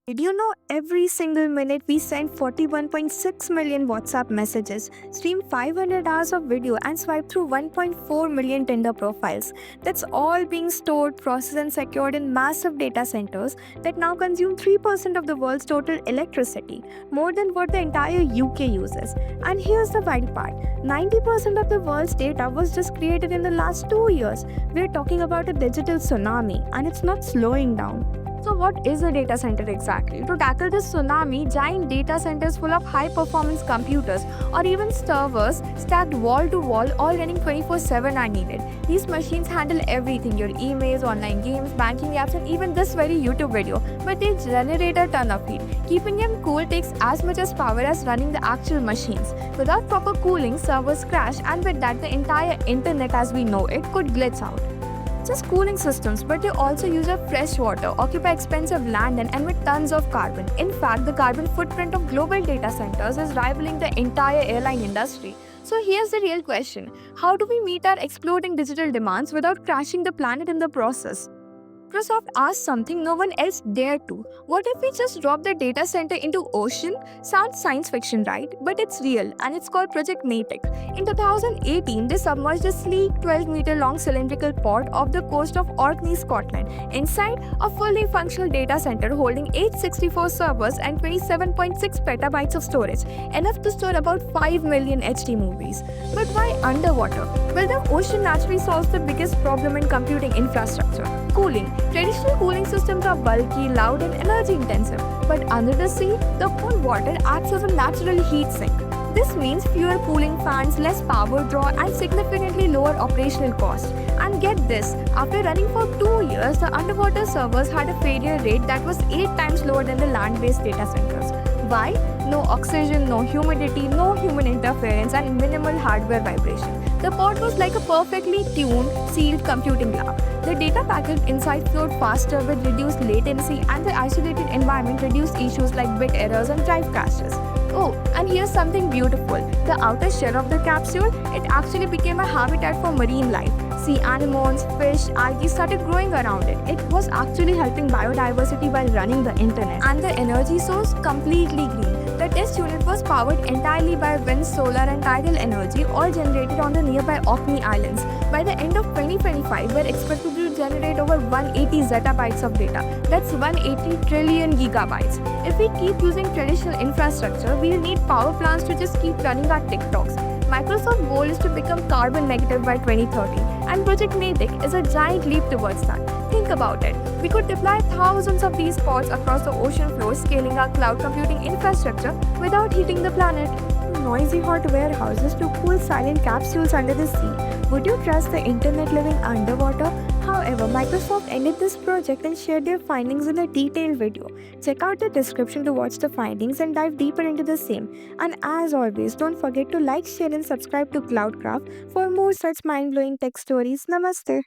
Did you know every single minute we send 41.6 million WhatsApp messages, stream 500 hours of video, and swipe through 1.4 million Tinder profiles? That's all being stored, processed, and secured in massive data centers that now consume 3% of the world's total electricity, more than what the entire UK uses. And here's the wild part: 90% of the world's data was just created in the last 2 years. We're talking about a digital tsunami, and it's not slowing down. So, what is a data center exactly? To tackle this tsunami, giant data centers full of high performance computers or even servers stacked wall to wall, all running 24/7 are needed. These machines handle everything: your emails, online games, banking apps, and even this very YouTube video. But they generate a ton of heat. Keeping them cool takes as much as power as running the actual machines. Without proper cooling, servers crash, and with that, the entire internet as we know it could glitch out. Just cooling systems, but they also use up fresh water, occupy expensive land, and emit tons of carbon. In fact, the carbon footprint of global data centers is rivaling the entire airline industry. So here's the real question: how do we meet our exploding digital demands without crashing the planet in the process? Microsoft asked something no one else dared to. What if we just drop the data center into ocean? Sounds science fiction, right? But it's real, and it's called Project Natick. In 2018, they submerged a sleek 12-meter-long cylindrical pod off the coast of Orkney, Scotland. Inside, a fully functional data center holding 864 servers and 27.6 petabytes of storage, enough to store about 5 million HD movies. But why underwater? Well, the ocean naturally solves the biggest problem in computing infrastructure: cooling. Traditional cooling systems are bulky, loud, and energy intensive, but under the sea, the cold water acts as a natural heat sink. This means fewer cooling fans, less power draw, and significantly lower operational costs. And get this, after running for 2 years, the underwater servers had a failure rate that was 8 times lower than the land-based data centers. Why? No oxygen, no humidity, no human interference, and minimal hardware vibration. The pod was like a perfectly tuned, sealed computing lab. The data packet inside flowed faster with reduced latency, and the isolated environment reduced issues like bit errors and drive crashes. Oh, and here's something beautiful. The outer shell of the capsule, it actually became a habitat for marine life. Sea anemones, fish, algae started growing around it. It was actually helping biodiversity while running the internet. And the energy source, completely green. The test unit was powered entirely by wind, solar, and tidal energy, all generated on the nearby Orkney Islands. By the end of 2025, we're expected to generate over 180 zettabytes of data. That's 180 trillion gigabytes. If we keep using traditional infrastructure, we'll need power plants to just keep running our TikToks. Microsoft's goal is to become carbon negative by 2030, and Project Natick is a giant leap towards that. Think about it. We could deploy thousands of these pods across the ocean floor, scaling our cloud computing infrastructure without heating the planet. Noisy hot warehouses to cool silent capsules under the sea. Would you trust the internet living underwater? However, Microsoft ended this project and shared their findings in a detailed video. Check out the description to watch the findings and dive deeper into the same. And as always, don't forget to like, share, and subscribe to Cloudcraft for more such mind blowing tech stories. Namaste.